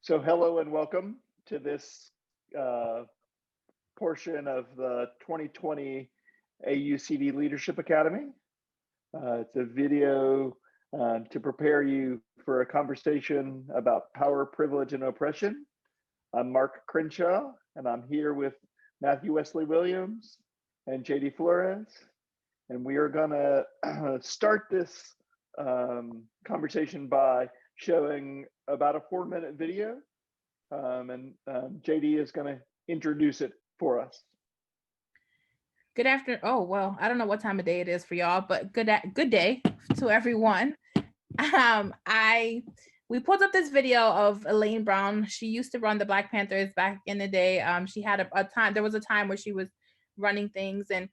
So hello and welcome to this uh, portion of the 2020 AUCD Leadership Academy. It's a video to prepare you for a conversation about power, privilege, and oppression. I'm Mark Crenshaw, and I'm here with Matthew Wesley Williams and Jeiri Flores. And we are going to start this conversation by showing about a 4-minute video. JD is going to introduce it for us. Good afternoon. Oh, well, I don't know what time of day it is for y'all, but good day to everyone. We pulled up this video of Elaine Brown. She used to run the Black Panthers back in the day. She had a time, there was a time where she was running things, and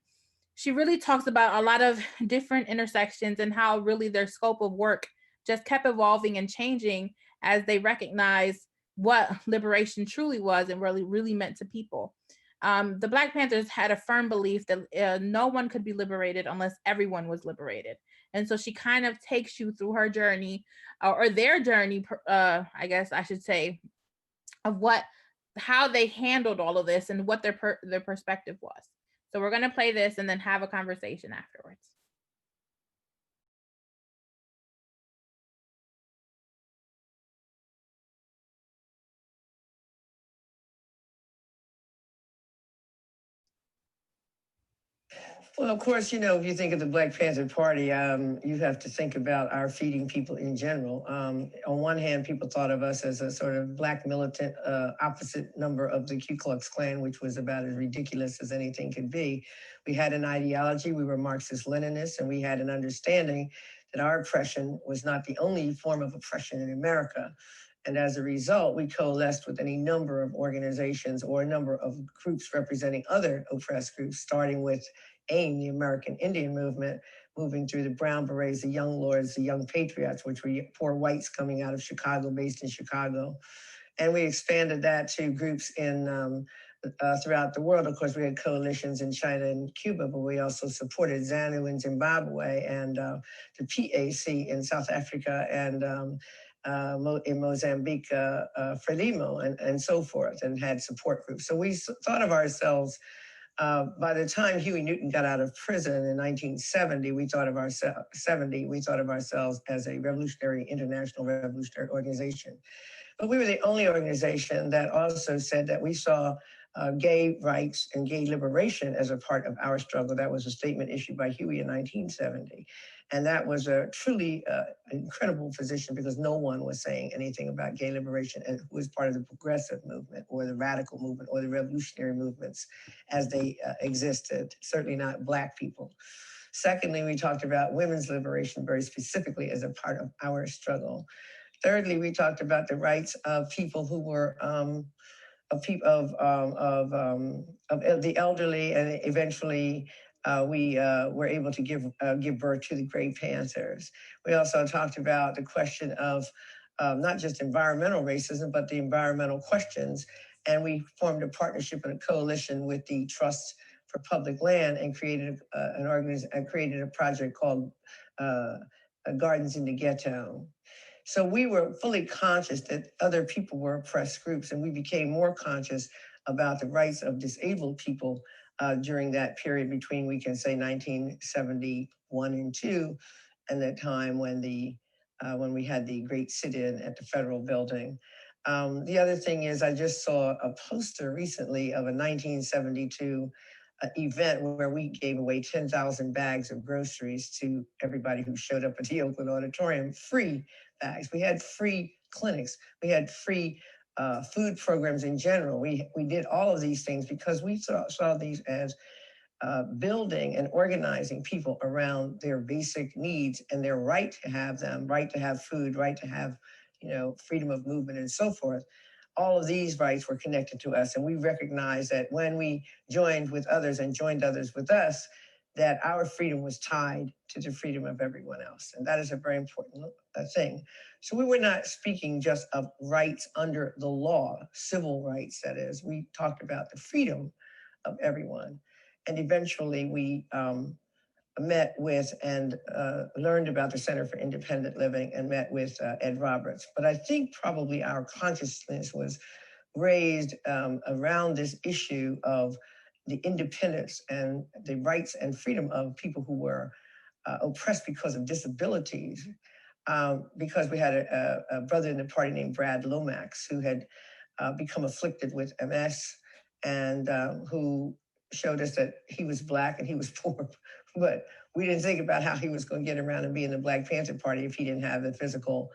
she really talks about a lot of different intersections and how really their scope of work just kept evolving and changing as they recognized what liberation truly was and really meant to people. The Black Panthers had a firm belief that no one could be liberated unless everyone was liberated. And so she kind of takes you through her journey or their journey, I guess I should say, of how they handled all of this and what their perspective was. So we're going to play this and then have a conversation afterwards. Well, of course, you know, if you think of the Black Panther Party, you have to think about our feeding people in general. On one hand, people thought of us as a sort of Black militant opposite number of the Ku Klux Klan, which was about as ridiculous as anything could be. We had an ideology, we were Marxist-Leninists, and we had an understanding that our oppression was not the only form of oppression in America. And as a result, we coalesced with any number of organizations or a number of groups representing other oppressed groups, starting with AIM, the American Indian Movement, moving through the Brown Berets, the Young Lords, the Young Patriots, which were poor whites coming out of Chicago, based in Chicago. And we expanded that to groups in throughout the world. Of course, we had coalitions in China and Cuba, but we also supported ZANU in Zimbabwe and the PAC in South Africa and in Mozambique, Frelimo, and so forth, and had support groups. So we thought of ourselves, by the time Huey Newton got out of prison in 1970, we thought of ourselves as a international revolutionary organization. But we were the only organization that also said that we saw gay rights and gay liberation as a part of our struggle. That was a statement issued by Huey in 1970. And that was a truly incredible position because no one was saying anything about gay liberation and who was part of the progressive movement or the radical movement or the revolutionary movements as they existed, certainly not Black people. Secondly, we talked about women's liberation very specifically as a part of our struggle. Thirdly, we talked about the rights of people who were of the elderly, and eventually we were able to give birth to the Great Panthers. We also talked about the question of not just environmental racism, but the environmental questions. And we formed a partnership and a coalition with the Trust for Public Land and created created a project called Gardens in the Ghetto. So we were fully conscious that other people were oppressed groups, and we became more conscious about the rights of disabled people during that period between, we can say, 1971 and 2, and the time when we had the great sit-in at the federal building. The other thing is, I just saw a poster recently of a 1972 event where we gave away 10,000 bags of groceries to everybody who showed up at the Oakland Auditorium, free bags. We had free clinics. We had free food programs in general. We did all of these things because we saw these as building and organizing people around their basic needs and their right to have them, right to have food, right to have, freedom of movement and so forth. All of these rights were connected to us. And we recognized that when we joined with others and joined others with us, that our freedom was tied to the freedom of everyone else. And that is a very important thing. So we were not speaking just of rights under the law, civil rights, that is. We talked about the freedom of everyone. And eventually we met with and learned about the Center for Independent Living and met with Ed Roberts. But I think probably our consciousness was raised around this issue of the independence and the rights and freedom of people who were oppressed because of disabilities. Because we had a brother in the party named Brad Lomax who had become afflicted with MS and who showed us that he was Black and he was poor. But we didn't think about how he was going to get around and be in the Black Panther Party if he didn't have the physical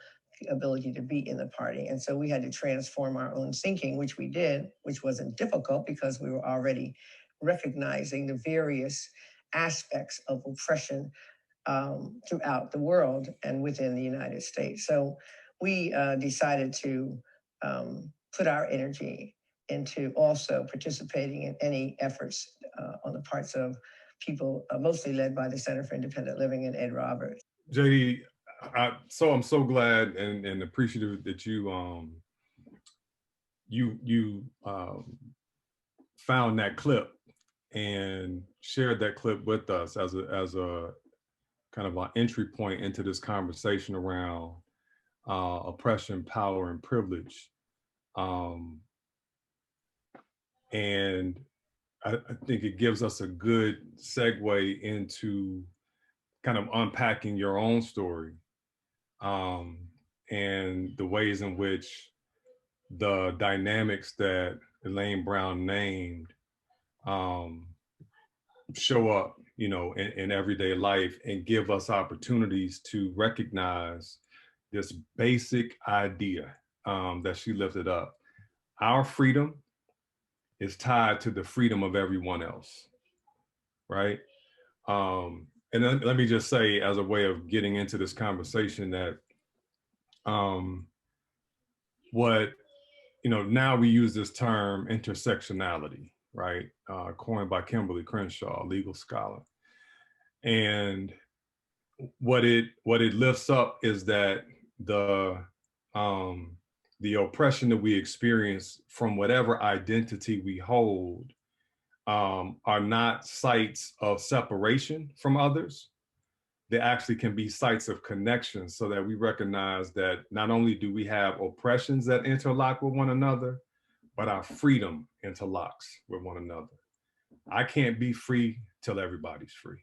ability to be in the party. And so we had to transform our own thinking, which we did, which wasn't difficult because we were already recognizing the various aspects of oppression throughout the world and within the United States. So we decided to put our energy into also participating in any efforts on the parts of people mostly led by the Center for Independent Living and Ed Roberts. Jeiri, I'm so glad and appreciative that you found that clip and shared that clip with us as a kind of an entry point into this conversation around oppression, power, and privilege. And I think it gives us a good segue into kind of unpacking your own story and the ways in which the dynamics that Elaine Brown named show up, in everyday life and give us opportunities to recognize this basic idea that she lifted up. Our freedom is tied to the freedom of everyone else, right? And then let me just say, as a way of getting into this conversation, that now we use this term intersectionality, right? Coined by Kimberly Crenshaw, a legal scholar. And what it lifts up is that the oppression that we experience from whatever identity we hold are not sites of separation from others. They actually can be sites of connection, so that we recognize that not only do we have oppressions that interlock with one another, but our freedom interlocks with one another. I can't be free till everybody's free.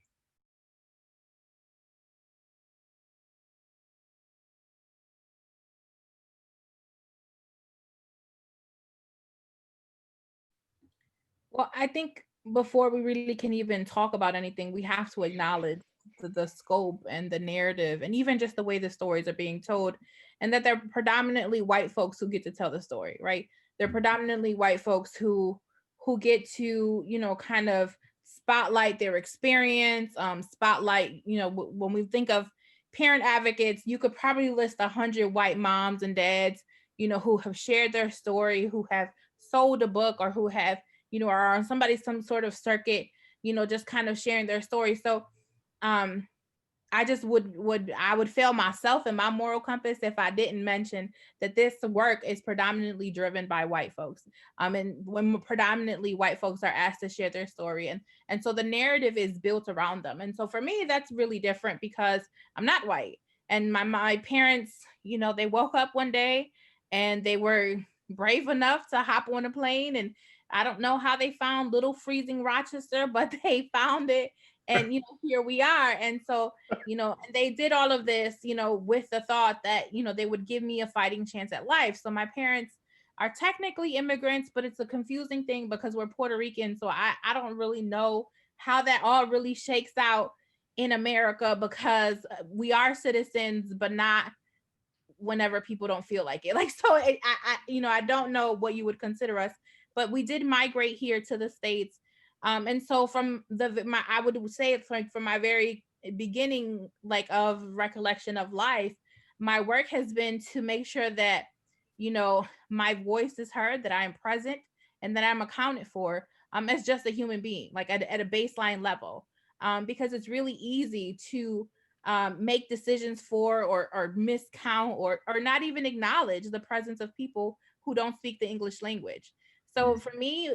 Well, I think before we really can even talk about anything, we have to acknowledge the scope and the narrative and even just the way the stories are being told, and that they're predominantly white folks who get to tell the story, right? They're predominantly white folks who get to, kind of spotlight their experience, spotlight, when we think of parent advocates, you could probably list 100 white moms and dads, who have shared their story, who have sold a book, or who have are on some sort of circuit, just kind of sharing their story. So I just would fail myself in my moral compass if I didn't mention that this work is predominantly driven by white folks. And when predominantly white folks are asked to share their story, and so the narrative is built around them. And so for me, that's really different because I'm not white. And my parents, they woke up one day and they were brave enough to hop on a plane, and I don't know how they found little freezing Rochester, but they found it. And, here we are. And so, and they did all of this, with the thought that, they would give me a fighting chance at life. So my parents are technically immigrants, but it's a confusing thing because we're Puerto Rican. So I don't really know how that all really shakes out in America, because we are citizens, but not whenever people don't feel like it. Like, so I don't know what you would consider us, but we did migrate here to the States. And so I would say it's like from my very beginning, like of recollection of life, my work has been to make sure that, my voice is heard, that I am present, and that I'm accounted for as just a human being, like at a baseline level. Because it's really easy to make decisions for or miscount or not even acknowledge the presence of people who don't speak the English language. So for me,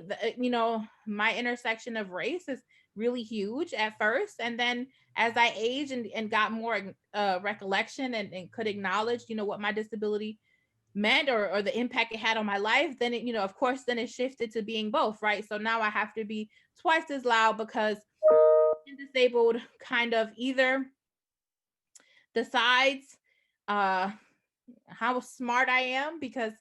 my intersection of race is really huge at first. And then as I aged and got more recollection and could acknowledge, what my disability meant or the impact it had on my life, then it, of course, then it shifted to being both, right? So now I have to be twice as loud because being disabled kind of either decides how smart I am, because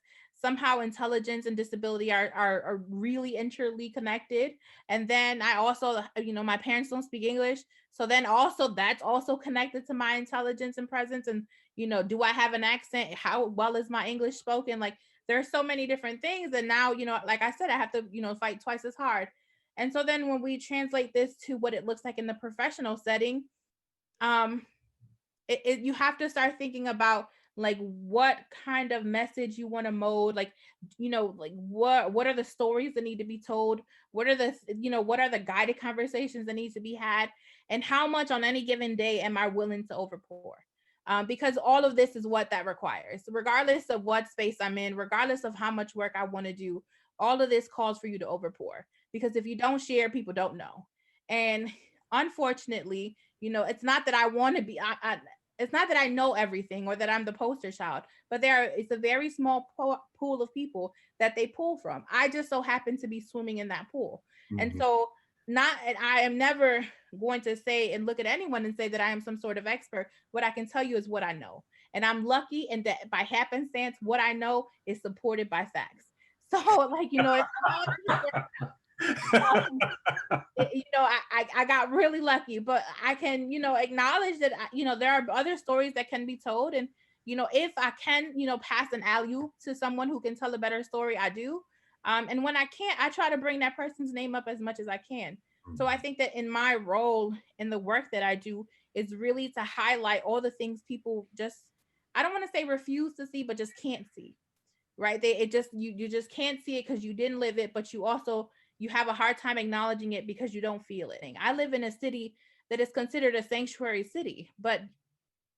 somehow intelligence and disability are really intricately connected. And then I also, my parents don't speak English. So then also that's also connected to my intelligence and presence. And, do I have an accent? How well is my English spoken? Like there's so many different things. And now, like I said, I have to, fight twice as hard. And so then when we translate this to what it looks like in the professional setting, you have to start thinking about like what kind of message you want to mold, like like what are the stories that need to be told, what are the guided conversations that need to be had, and how much on any given day am I willing to overpour, because all of this is what that requires, regardless of what space I'm in, regardless of how much work I want to do. All of this calls for you to overpour, because if you don't share, people don't know. And unfortunately, it's not that I want to be it's not that I know everything or that I'm the poster child, but it's a very small pool of people that they pull from. I just so happen to be swimming in that pool. Mm-hmm. And so I am never going to say and look at anyone and say that I am some sort of expert. What I can tell you is what I know. And I'm lucky, and that by happenstance, what I know is supported by facts. So like, I got really lucky, but I can, acknowledge that, there are other stories that can be told. And, if I can, pass an alley-oop to someone who can tell a better story, I do. And when I can't, I try to bring that person's name up as much as I can. So I think that in my role in the work that I do is really to highlight all the things people just, I don't want to say refuse to see, but just can't see, right? You just can't see it because you didn't live it, but you have a hard time acknowledging it because you don't feel it. I live in a city that is considered a sanctuary city, but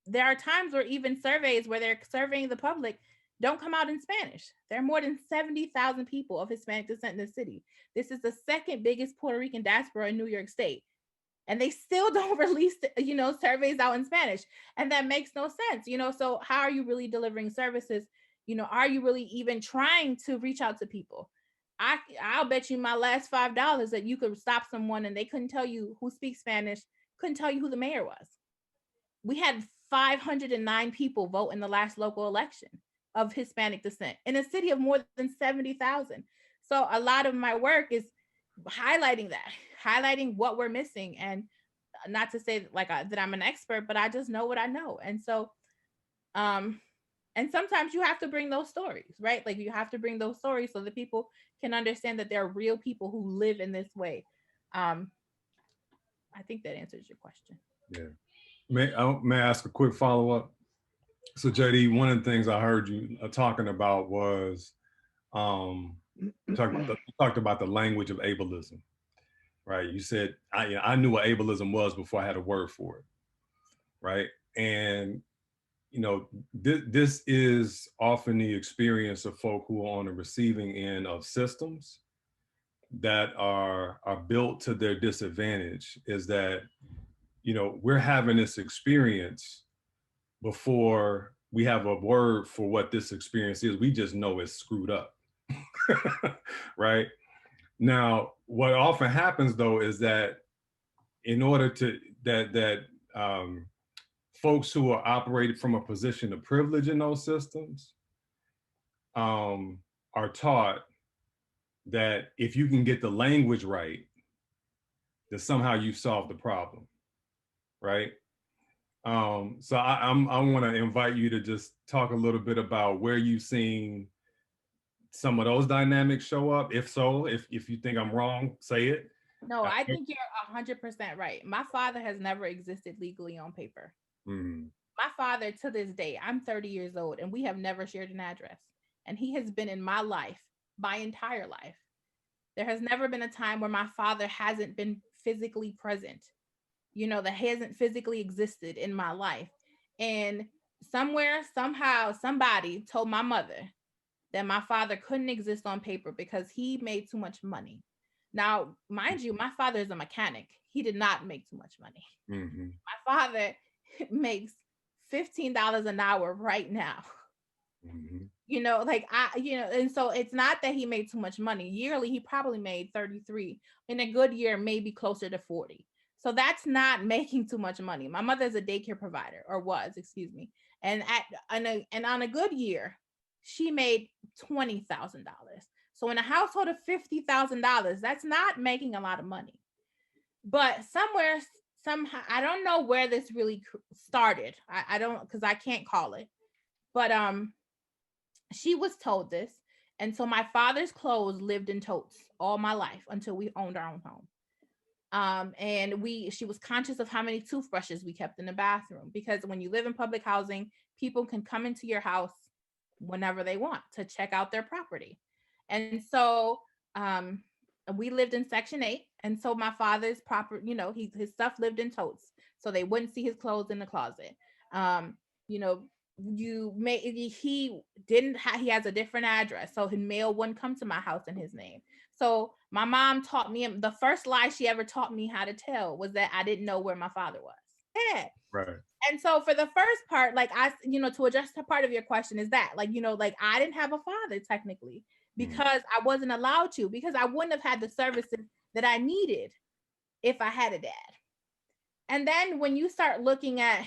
there are times where even surveys where they're surveying the public don't come out in Spanish. There are more than 70,000 people of Hispanic descent in the city. This is the second biggest Puerto Rican diaspora in New York State. And they still don't release, surveys out in Spanish. And that makes no sense, so how are you really delivering services? Are you really even trying to reach out to people? I'll bet you my last $5 that you could stop someone and they couldn't tell you who speaks Spanish, couldn't tell you who the mayor was. We had 509 people vote in the last local election of Hispanic descent in a city of more than 70,000. So a lot of my work is highlighting what we're missing, and not to say that I'm an expert, but I just know what I know. And so, and sometimes you have to bring those stories, right? Like you have to bring those stories so that people can understand that there are real people who live in this way. I think that answers your question. Yeah. May I ask a quick follow-up? So Jeiri, one of the things I heard you talking about was talked about the language of ableism, right? You said I knew what ableism was before I had a word for it, right? And this is often the experience of folk who are on the receiving end of systems that are built to their disadvantage. Is that we're having this experience before we have a word for what this experience is. We just know it's screwed up. Right? Now, what often happens though is that in order to folks who are operated from a position of privilege in those systems are taught that if you can get the language right, that somehow you solve the problem, right? So I want to invite you to just talk a little bit about where you've seen some of those dynamics show up. If so, if you think I'm wrong, say it. No, I think you're 100% right. My father has never existed legally on paper. Mm. My father, to this day, I'm 30 years old, and we have never shared an address. And he has been in my life, my entire life. There has never been a time where my father hasn't been physically present, that hasn't physically existed in my life. And somewhere, somehow, somebody told my mother that my father couldn't exist on paper because he made too much money. Now, mind you, my father is a mechanic. He did not make too much money. Mm-hmm. My father makes $15 an hour right now. Mm-hmm. And so it's not that he made too much money. Yearly, he probably made 33. In a good year, maybe closer to 40. So that's not making too much money. My mother is a daycare provider, or was, excuse me. And on a good year, she made $20,000. So in a household of $50,000, that's not making a lot of money. But somehow, I don't know where this really started. I don't, because I can't call it. But she was told this. And so my father's clothes lived in totes all my life until we owned our own home. And she was conscious of how many toothbrushes we kept in the bathroom, because when you live in public housing, people can come into your house whenever they want to check out their property. And so we lived in Section 8. And so my father's his stuff lived in totes, so they wouldn't see his clothes in the closet. You know, he has a different address, so his mail wouldn't come to my house in his name. So my mom taught me, the first lie she ever taught me how to tell was that I didn't know where my father was. Yeah. Right. And so for the first part, like to address the part of your question is that, like I didn't have a father technically, because I wasn't allowed to, because I wouldn't have had the services that I needed if I had a dad. And then when you start looking at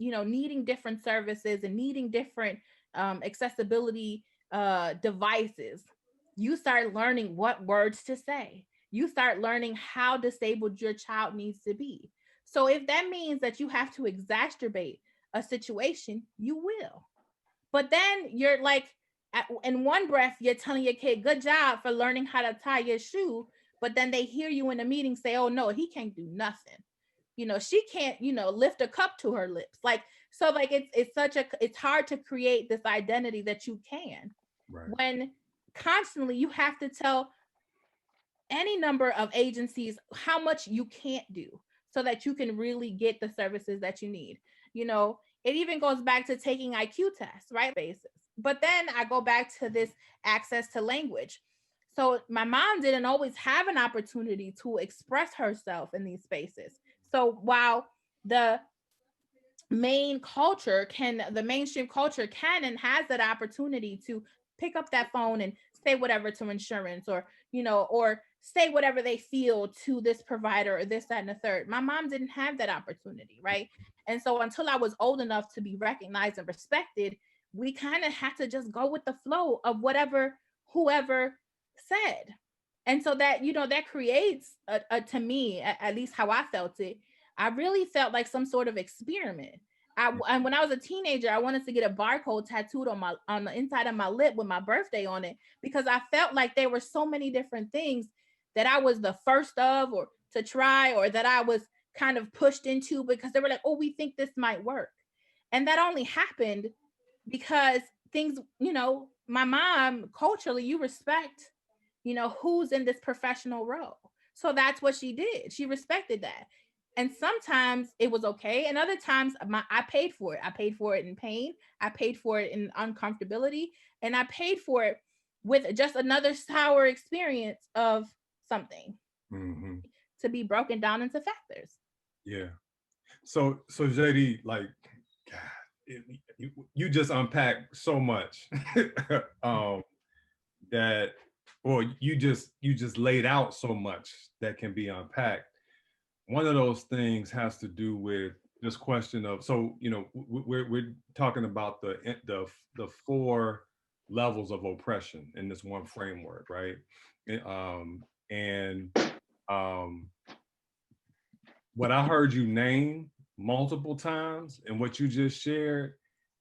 needing different services and needing different accessibility devices, you start learning what words to say. You start learning how disabled your child needs to be. So if that means that you have to exacerbate a situation, you will. But then you're like, in one breath, you're telling your kid, good job for learning how to tie your shoe. But then they hear you in a meeting say, oh no, he can't do nothing. She can't, lift a cup to her lips. It's hard to create this identity that you can, Right. when constantly you have to tell any number of agencies how much you can't do so that you can really get the services that you need. It even goes back to taking IQ tests, right? Basis. But then I go back to this access to language. So my mom didn't always have an opportunity to express herself in these spaces. So while the mainstream culture can and has that opportunity to pick up that phone and say whatever to insurance, or say whatever they feel to this provider or this, that, and the third. My mom didn't have that opportunity, right? And so until I was old enough to be recognized and respected, we kind of had to just go with the flow of whoever said. And so that, that creates to me, at least how I felt it, I really felt like some sort of experiment. And when I was a teenager, I wanted to get a barcode tattooed on the inside of my lip with my birthday on it, because I felt like there were so many different things that I was the first of, or to try, or that I was kind of pushed into, because they were like, oh, we think this might work. And that only happened because things, my mom, culturally, you respect, who's in this professional role. So that's what she did. She respected that. And sometimes it was okay. And other times I paid for it. I paid for it in pain. I paid for it in uncomfortability. And I paid for it with just another sour experience of something to be broken down into factors. Yeah. So Jeiri, like, God, you just unpacked so much that, or you just laid out so much that can be unpacked. One of those things has to do with this question of, so we're talking about the 4 levels of oppression in this one framework, right? What I heard you name multiple times and what you just shared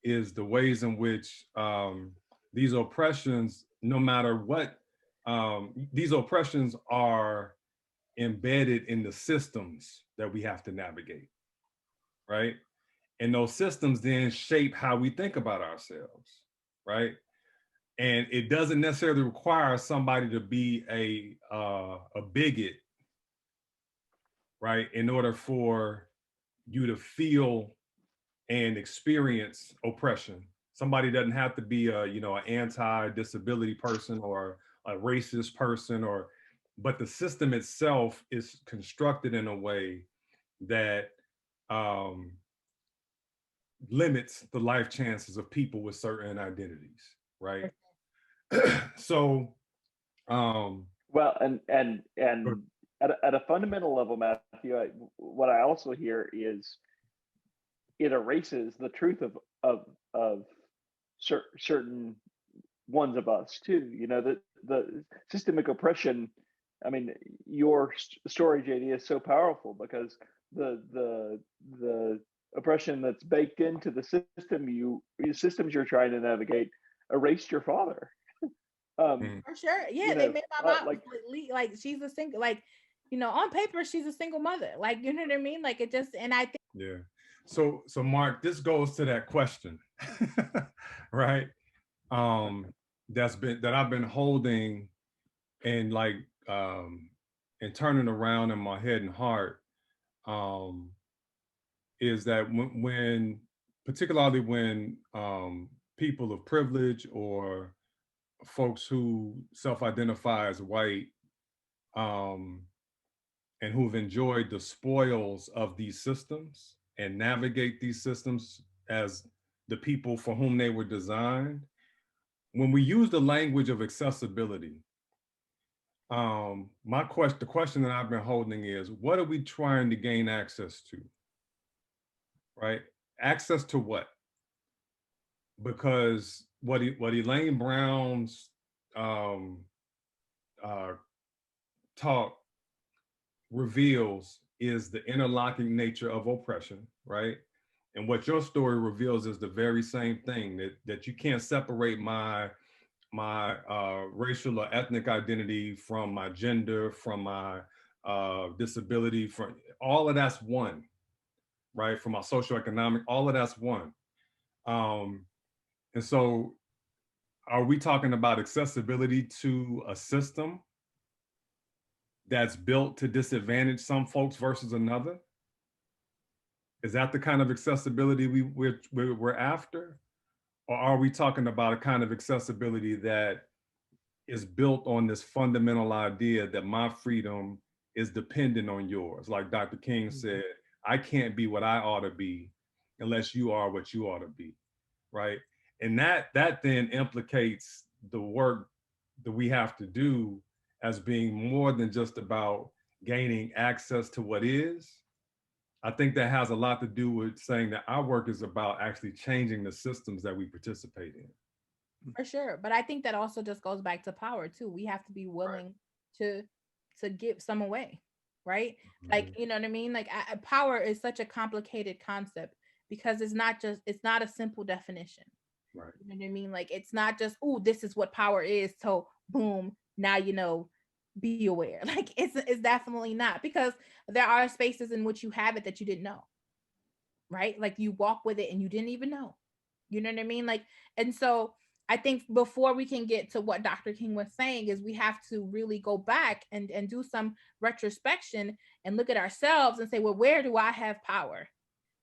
is the ways in which these oppressions, no matter what, these oppressions are embedded in the systems that we have to navigate, right? And those systems then shape how we think about ourselves, right? And it doesn't necessarily require somebody to be a bigot, right, in order for you to feel and experience oppression. Somebody doesn't have to be an anti-disability person or a racist person, but the system itself is constructed in a way that limits the life chances of people with certain identities, right? So, well, and at a fundamental level, Matthew, what I also hear is it erases the truth of certain ones of us too. You know, the systemic oppression. I mean, your story, JD, is so powerful because the oppression that's baked into the systems you're trying to navigate erased your father. For sure, yeah, they made my mom like she's a single, like, you know, on paper she's a single mother, like, you know what I mean, like it just, and I think yeah. So Mark, this goes to that question, right? That I've been holding and like and turning around in my head and heart, is that when particularly when people of privilege or folks who self-identify as white, and who've enjoyed the spoils of these systems and navigate these systems as the people for whom they were designed, when we use the language of accessibility, the question that I've been holding is, what are we trying to gain access to? Right? Access to what? Because what Elaine Brown's talk reveals is the interlocking nature of oppression, right? And what your story reveals is the very same thing, that you can't separate my racial or ethnic identity from my gender, from my disability, from all of that's one, right? From my socioeconomic, all of that's one. And so are we talking about accessibility to a system that's built to disadvantage some folks versus another? Is that the kind of accessibility we're after? Or are we talking about a kind of accessibility that is built on this fundamental idea that my freedom is dependent on yours? Like Dr. King said, I can't be what I ought to be unless you are what you ought to be, right? And that then implicates the work that we have to do as being more than just about gaining access to what is. I think that has a lot to do with saying that our work is about actually changing the systems that we participate in. for sure, but I think that also just goes back to power too. We have to be willing to give some away, right? Like, you know what I mean, like power is such a complicated concept because it's not a simple definition, Right. you know what I mean, like it's not just, oh, this is what power is, so boom, now you know, be aware. Like it's definitely not, because there are spaces in which you have it that you didn't know, right? Like you walk with it and you didn't even know, you know what I mean, like. And so I think before we can get to what Dr. King was saying is we have to really go back and do some retrospection and look at ourselves and say, well, where do I have power,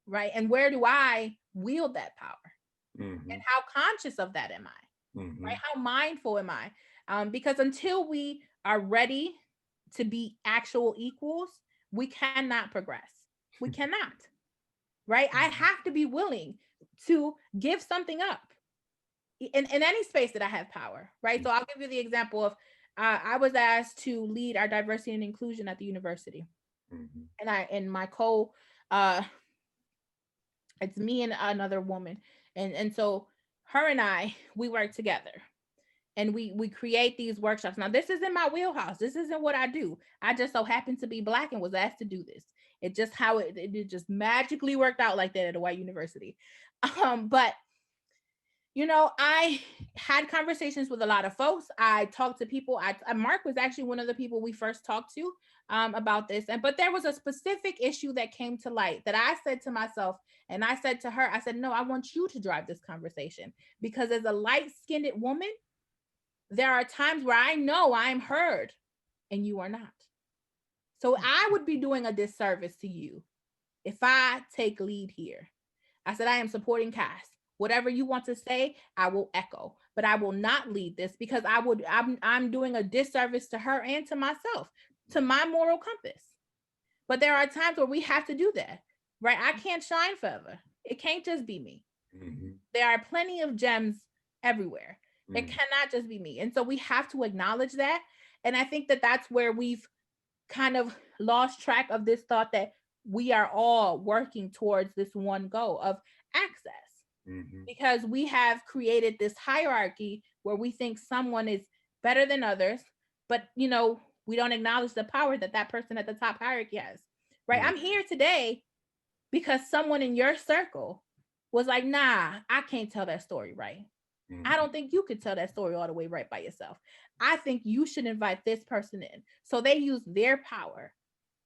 right? And where do I wield that power? And how conscious of that am I? Right? How mindful am I? Because until we are ready to be actual equals, we cannot progress. We cannot, right? I have to be willing to give something up in any space that I have power, right? So I'll give you the example of I was asked to lead our diversity and inclusion at the university. And my it's me and another woman. And so her and we work together and we create these workshops. Now, this isn't my wheelhouse. This isn't what I do. I just so happened to be Black and was asked to do this. It just how it just magically worked out like that at a white university. But you know, I had conversations with a lot of folks. I talked to people. Mark was actually one of the people we first talked to about this. But there was a specific issue that came to light that I said to myself, and I said to her, I said, no, I want you to drive this conversation, because as a light-skinned woman, there are times where I know I'm heard and you are not. So I would be doing a disservice to you if I take lead here. I said, I am supporting Cass. Whatever you want to say, I will echo. but I will not lead this because I'm doing a disservice to her and to myself, to my moral compass. But there are times where we have to do that, right? I can't shine forever. It can't just be me. Mm-hmm. There are plenty of gems everywhere. Mm-hmm. It cannot just be me. And so we have to acknowledge that. And I think that that's where we've kind of lost track of this thought that we are all working towards this one goal of access. Mm-hmm. Because we have created this hierarchy where we think someone is better than others, but we don't acknowledge the power that that person at the top hierarchy has, right? Mm-hmm. I'm here today because someone in your circle was like, nah, I can't tell that story right. Mm-hmm. I don't think you could tell that story all the way right by yourself. I think you should invite this person in. So they used their power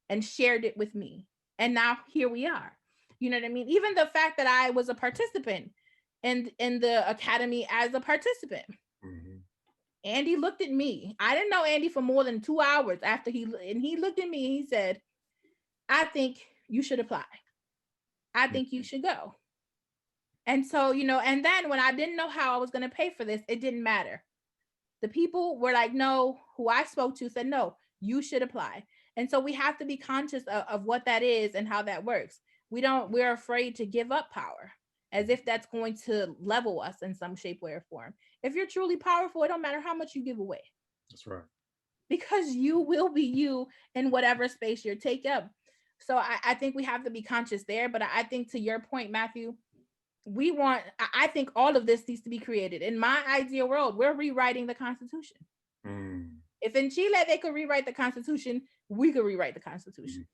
and shared it with me. And now here we are. You know what I mean? Even the fact that I was a participant in the academy as a participant. Mm-hmm. Andy looked at me. I didn't know Andy for more than 2 hours after he looked at me and he said, I think you should apply. I think you should go. And so, and then when I didn't know how I was going to pay for this, it didn't matter. The people were like, no, who I spoke to said, no, you should apply. And so we have to be conscious of what that is and how that works. We're afraid to give up power as if that's going to level us in some shape, way, or form. If you're truly powerful, it don't matter how much you give away. That's right. Because you will be you in whatever space you're taking up. So I think we have to be conscious there. But I think to your point, Matthew, I think all of this needs to be created. In my ideal world, we're rewriting the Constitution. Mm. If in Chile they could rewrite the Constitution, we could rewrite the Constitution.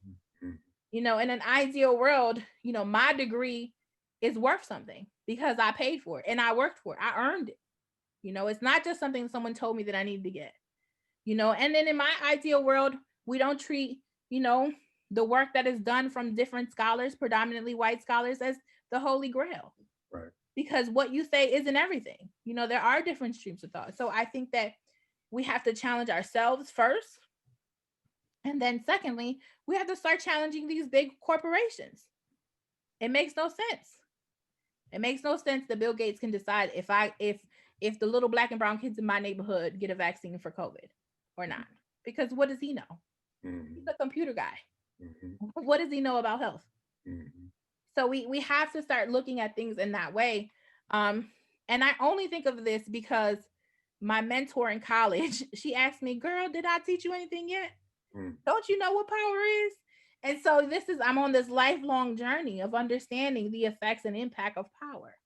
Mm-hmm. In an ideal world, my degree is worth something because I paid for it and I worked for it. I earned it. It's not just something someone told me that I needed to get. And then in my ideal world, we don't treat, the work that is done from different scholars, predominantly white scholars, as the Holy Grail. Right. Because what you say isn't everything. There are different streams of thought. So I think that we have to challenge ourselves first. And then secondly, we have to start challenging these big corporations. It makes no sense. It makes no sense that Bill Gates can decide if the little black and brown kids in my neighborhood get a vaccine for COVID or not. Because what does he know? Mm-hmm. He's a computer guy. Mm-hmm. What does he know about health? Mm-hmm. So we have to start looking at things in that way. And I only think of this because my mentor in college, she asked me, girl, did I teach you anything yet? Don't you know what power is? And so I'm on this lifelong journey of understanding the effects and impact of power.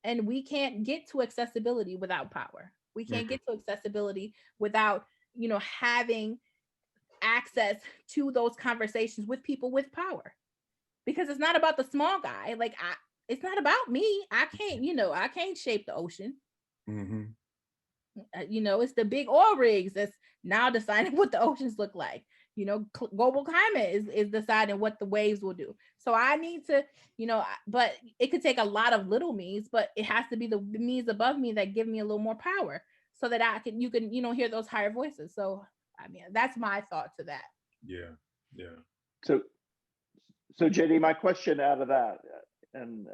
And we can't get to accessibility without power. We can't get to accessibility without, having access to those conversations with people with power. Because it's not about the small guy. It's not about me. I can't shape the ocean. Mm-hmm. It's the big oil rigs that's now deciding what the oceans look like. Global climate is deciding what the waves will do. So I need to, but it could take a lot of little me's, but it has to be the me's above me that give me a little more power so that you can hear those higher voices. So, I mean, that's my thought to that. Yeah. Yeah. So JD, my question out of that, and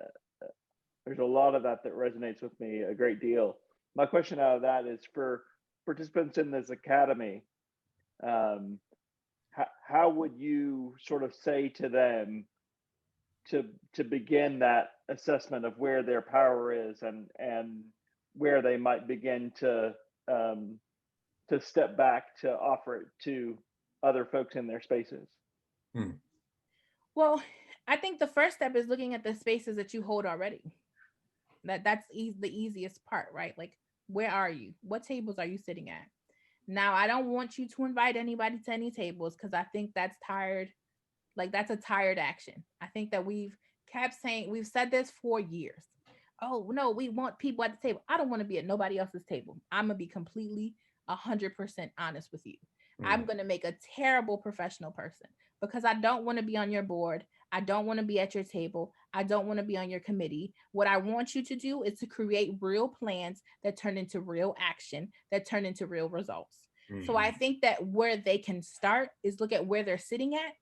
there's a lot of that resonates with me a great deal. My question out of that is for participants in this academy, how would you sort of say to them to begin that assessment of where their power is and where they might begin to step back to offer it to other folks in their spaces? Well, I think the first step is looking at the spaces that you hold already. That's the easiest part, right? Like, where are you? What tables are you sitting at? Now, I don't want you to invite anybody to any tables because I think that's tired. Like, that's a tired action. I think that we've said this for years. Oh, no, we want people at the table. I don't want to be at nobody else's table. I'm going to be completely 100% honest with you. I'm going to make a terrible professional person because I don't want to be on your board. I don't want to be at your table. I don't want to be on your committee. What I want you to do is to create real plans that turn into real action, that turn into real results. Mm-hmm. So I think that where they can start is look at where they're sitting at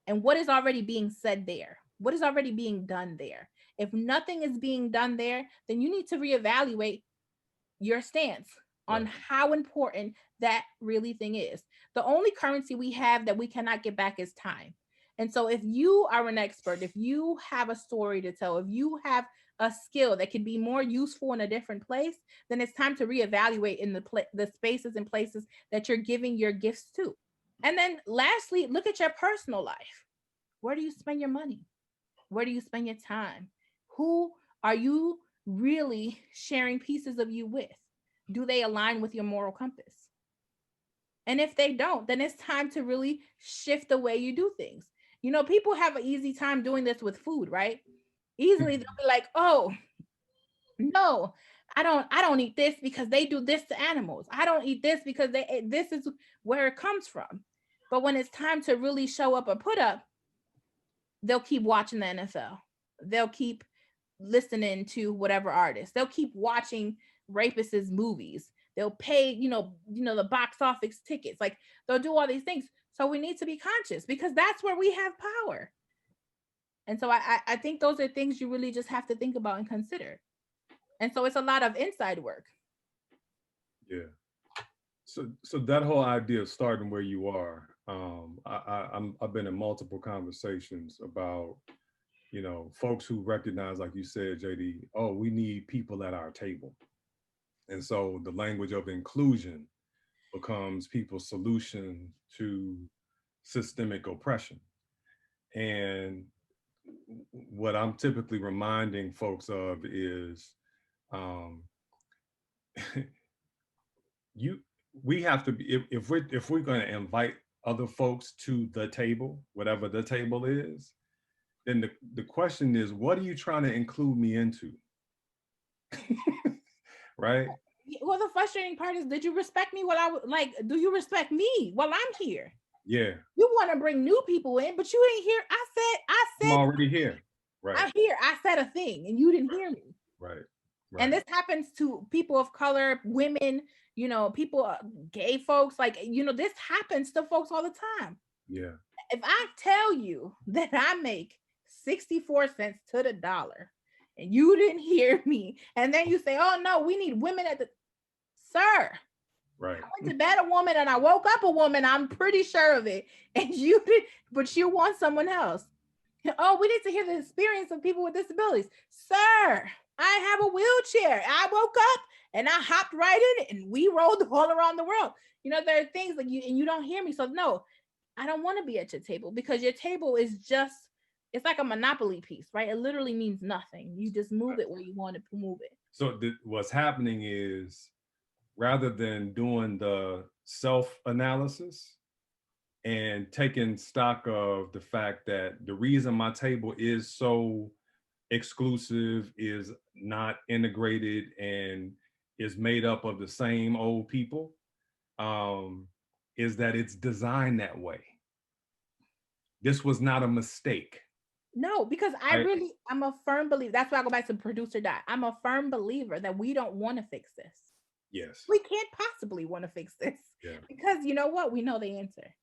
and what is already being said there. What is already being done there? If nothing is being done there, then you need to reevaluate your stance on how important that really thing is. The only currency we have that we cannot get back is time. And so if you are an expert, if you have a story to tell, if you have a skill that can be more useful in a different place, then it's time to reevaluate in the spaces and places that you're giving your gifts to. And then lastly, look at your personal life. Where do you spend your money? Where do you spend your time? Who are you really sharing pieces of you with? Do they align with your moral compass? And if they don't, then it's time to really shift the way you do things. You know, people have an easy time doing this with food, right? Easily they'll be like, oh, no, I don't eat this because they do this to animals. I don't eat this because this is where it comes from. But when it's time to really show up or put up, they'll keep watching the NFL. They'll keep listening to whatever artist. They'll keep watching rapists' movies. They'll pay, the box office tickets. Like, they'll do all these things. So we need to be conscious because that's where we have power. And so I think those are things you really just have to think about and consider. And so it's a lot of inside work. Yeah. So that whole idea of starting where you are, I've been in multiple conversations about, folks who recognize, like you said, JD, oh, we need people at our table. And so the language of inclusion becomes people's solution to systemic oppression. And what I'm typically reminding folks of is we have to be, if we're going to invite other folks to the table, whatever the table is, then the question is, what are you trying to include me into? Right? Well, the frustrating part is, did you respect me do you respect me while I'm here? Yeah. You want to bring new people in, but you ain't here. I said I'm already here. Right. I'm here. I said a thing and you didn't hear me. Right. And this happens to people of color, women, people, gay folks, this happens to folks all the time. Yeah. If I tell you that I make 64 cents to the dollar and you didn't hear me, and then you say, oh no, we need women sir. Right. I went to bed a woman and I woke up a woman, I'm pretty sure of it. And you did, but you want someone else. Oh, we need to hear the experience of people with disabilities. Sir, I have a wheelchair. I woke up and I hopped right in it and we rolled all around the world. There are things like you don't hear me. So no, I don't want to be at your table because your table is it's like a Monopoly piece, right? It literally means nothing. You just move it where you want to move it. So what's happening is, rather than doing the self-analysis and taking stock of the fact that the reason my table is so exclusive, is not integrated, and is made up of the same old people, is that it's designed that way. This was not a mistake. No, because I'm a firm believer. That's why I go back to producer Dot. I'm a firm believer that we don't want to fix this. Yes. We can't possibly want to fix this. Yeah. Because you know what? We know the answer.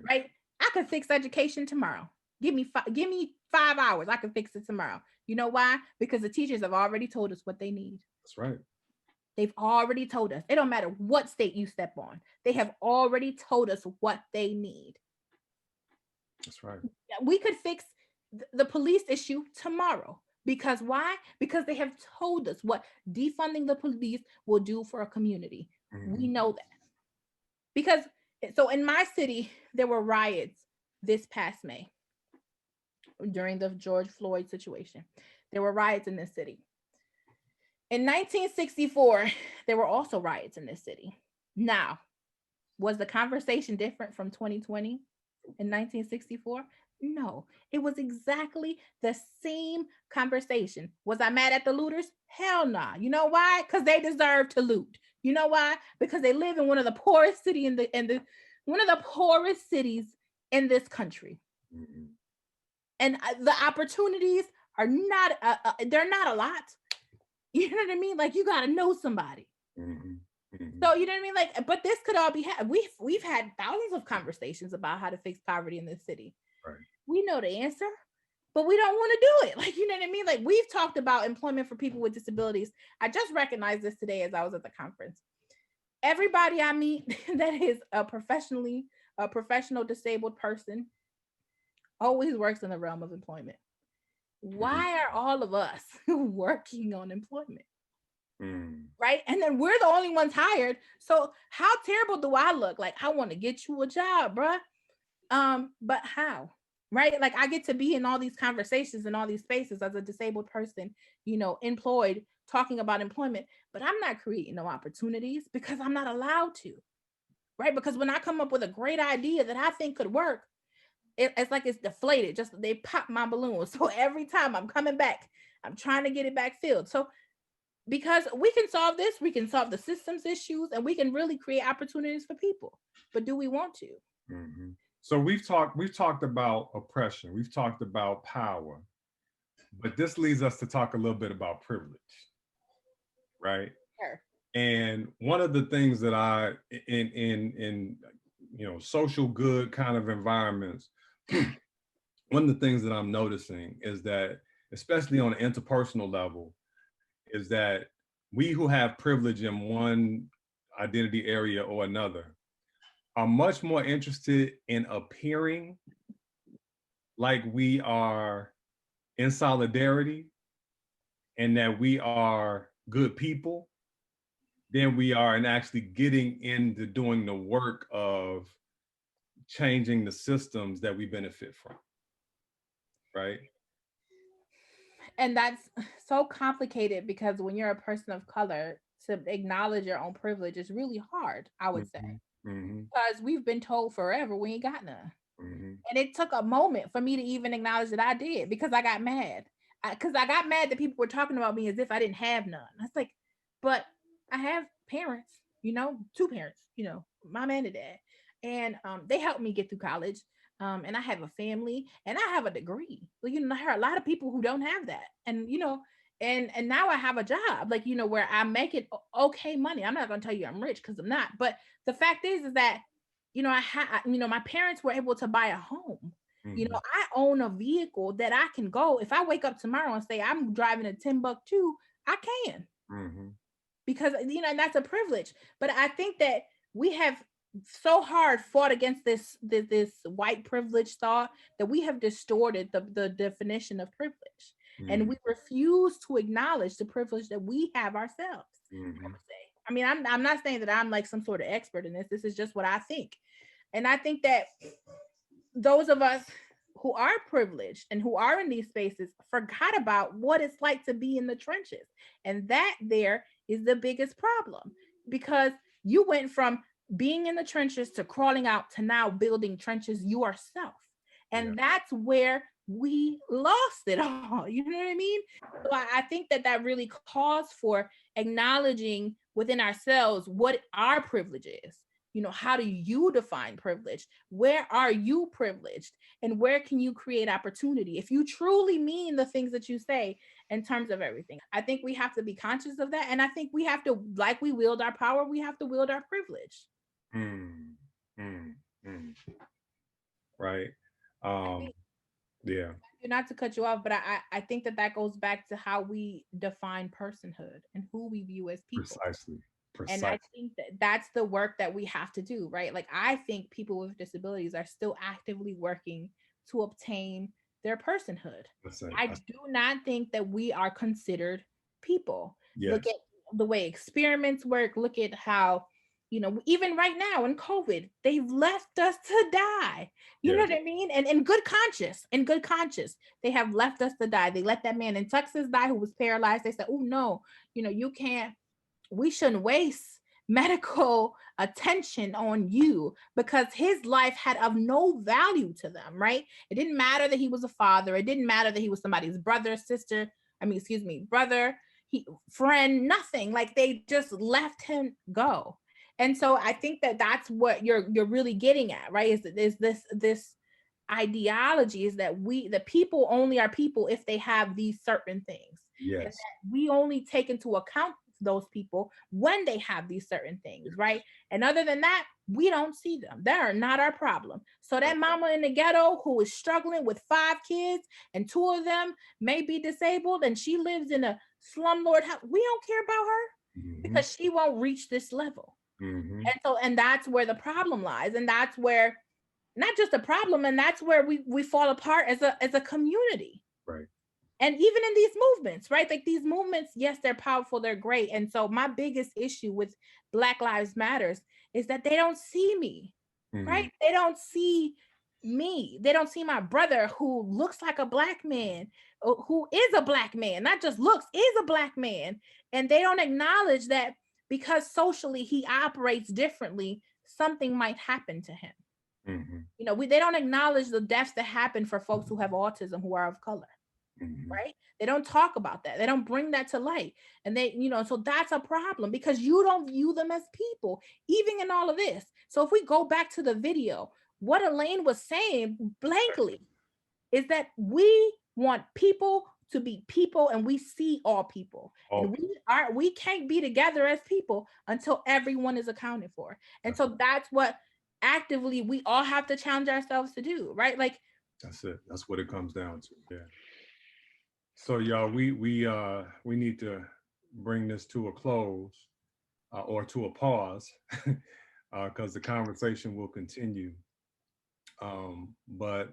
Right? I could fix education tomorrow. Give me 5 hours. I can fix it tomorrow. You know why? Because the teachers have already told us what they need. That's right. They've already told us. It don't matter what state you step on. They have already told us what they need. That's right. We could fix the police issue tomorrow. Because why? Because they have told us what defunding the police will do for a community. Mm-hmm. We know that. Because, so in my city, there were riots this past May during the George Floyd situation. There were riots in this city. In 1964, there were also riots in this city. Now, was the conversation different from 2020 in 1964? No, it was exactly the same conversation. Was I mad at the looters? Hell no. You know why? Because they deserve to loot. You know why? Because they live in one of the poorest cities one of the poorest cities in this country. Mm-hmm. And the opportunities are not, they're not a lot. You know what I mean? Like, you got to know somebody. Mm-hmm. Mm-hmm. So, you know what I mean? Like, but this could all be, we've had thousands of conversations about how to fix poverty in this city. Right. We know the answer, but we don't want to do it. Like, you know what I mean? Like, we've talked about employment for people with disabilities. I just recognized this today as I was at the conference. Everybody I meet that is a professional disabled person always works in the realm of employment. Why are all of us working on employment? Right? And then we're the only ones hired. So how terrible do I look? Like, I want to get you a job, bruh. But how? Right? Like, I get to be in all these conversations and all these spaces as a disabled person, you know, employed, talking about employment, but I'm not creating no opportunities because I'm not allowed to. Right? Because when I come up with a great idea that I think could work, it's like it's deflated. Just they pop my balloon. So every time I'm coming back, I'm trying to get it back filled. So because we can solve this, we can solve the systems issues, and we can really create opportunities for people. But do we want to? So we've talked about oppression, we've talked about power, but this leads us to talk a little bit about privilege, right? Sure. And one of the things that I in you know, social good kind of environments, one of the things that I'm noticing is that, especially on an interpersonal level, is that we who have privilege in one identity area or another are much more interested in appearing like we are in solidarity and that we are good people than we are in actually getting into doing the work of changing the systems that we benefit from, right? And that's so complicated because when you're a person of color, to acknowledge your own privilege is really hard, I would say. Because we've been told forever we ain't got none. And it took a moment for me to even acknowledge that I did, because I got mad. Because I got mad that people were talking about me as if I didn't have none. I was like, but I have parents, you know, two parents, you know, mom and a dad. And they helped me get through college. And I have a family and I have a degree. Well, you know, there are a lot of people who don't have that. And, you know, and now I have a job, like, you know, where I make it okay money. I'm not going to tell you I'm rich, because I'm not. But the fact is that, you know, you know, my parents were able to buy a home. You know, I own a vehicle that I can go. If I wake up tomorrow and say I'm driving a Timbuktu, I can. Because, you know, and that's a privilege. But I think that we have so hard fought against this white privilege thought that we have distorted the definition of privilege. And we refuse to acknowledge the privilege that we have ourselves. I mean, I'm not saying that I'm like some sort of expert in this. This is just what I think. And I think that those of us who are privileged and who are in these spaces forgot about what it's like to be in the trenches. And that there is the biggest problem, because you went from being in the trenches to crawling out to now building trenches yourself. And that's where we lost it all. You know what I mean? So I think that really calls for acknowledging within ourselves what our privilege is. You know, how do you define privilege? Where are you privileged? And where can you create opportunity? If you truly mean the things that you say in terms of everything, I think we have to be conscious of that. And I think we have to, like we wield our power, we have to wield our privilege. Right. Yeah. Not to cut you off, but I think that goes back to how we define personhood and who we view as people. Precisely. And I think that's the work that we have to do, right? Like, I think people with disabilities are still actively working to obtain their personhood. I do not think that we are considered people. Look at the way experiments work. Look at how, you know, even right now in COVID, they've left us to die. You know what I mean? And in good conscience, they have left us to die. They let that man in Texas die who was paralyzed. They said, oh no, you know, you can't, we shouldn't waste medical attention on you, because his life had of no value to them, right? It didn't matter that he was a father. It didn't matter that he was somebody's brother, sister, brother, friend, nothing. Like, they just let him go. And so I think that that's what you're really getting at, right? Is this ideology is that the people only are people if they have these certain things. Yes. We only take into account those people when they have these certain things, right? And other than that, we don't see them. They are not our problem. So that mama in the ghetto who is struggling with 5 kids and 2 of them may be disabled and she lives in a slumlord house, we don't care about her because she won't reach this level. And that's where the problem lies. And that's where not just a problem, and that's where we fall apart as a community. Right. And even in these movements, right? Like these movements, yes, they're powerful, they're great. And so my biggest issue with Black Lives Matters is that they don't see me, right? They don't see me. They don't see my brother who looks like a Black man, who is a Black man, not just looks, is a Black man. And they don't acknowledge that because socially he operates differently, something might happen to him. You know, they don't acknowledge the deaths that happen for folks who have autism who are of color, right? They don't talk about that. They don't bring that to light. And they, you know, so that's a problem because you don't view them as people, even in all of this. So if we go back to the video, what Elaine was saying blankly is that we want people to be people and we see all people. And we can't be together as people until everyone is accounted for. And so that's what actively we all have to challenge ourselves to do, right? Like that's it. That's what it comes down to. Yeah. So y'all, we need to bring this to a close or to a pause because the conversation will continue. But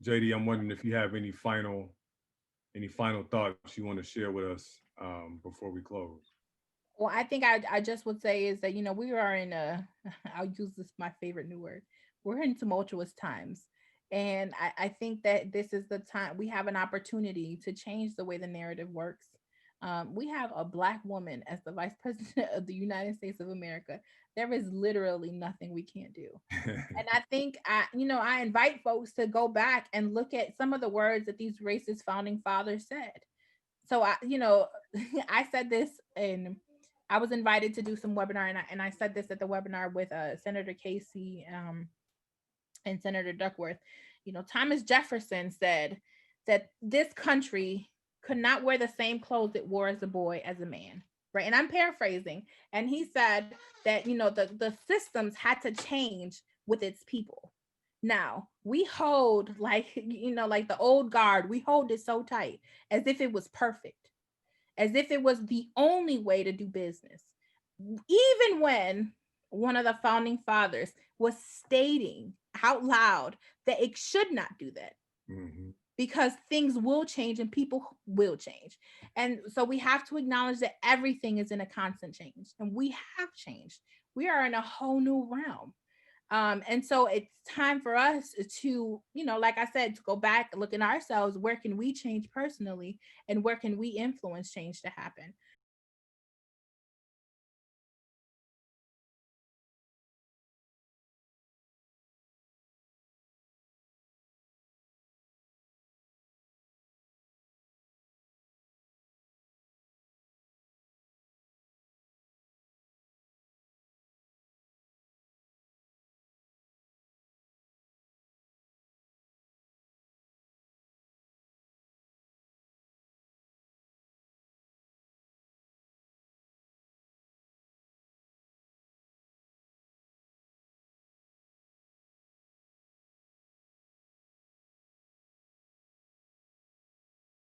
JD, I'm wondering if you have any final thoughts you want to share with us before we close. Well, I think I just would say is that, you know, we are in I'll use this, my favorite new word. We're in tumultuous times. And I think that this is the time we have an opportunity to change the way the narrative works. We have a Black woman as the Vice President of the United States of America. There is literally nothing we can't do. And I think, I invite folks to go back and look at some of the words that these racist founding fathers said. So, I said this and I was invited to do some webinar and I said this at the webinar with Senator Casey and Senator Duckworth. You know, Thomas Jefferson said that this country could not wear the same clothes it wore as a boy as a man, right? And I'm paraphrasing. And he said that, you know, the systems had to change with its people. Now, we hold like the old guard, we hold it so tight as if it was perfect, as if it was the only way to do business. Even when one of the founding fathers was stating out loud that it should not do that because things will change and people will change. And so we have to acknowledge that everything is in a constant change and we have changed. We are in a whole new realm. And so it's time for us to, like I said, to go back and look at ourselves. Where can we change personally and where can we influence change to happen?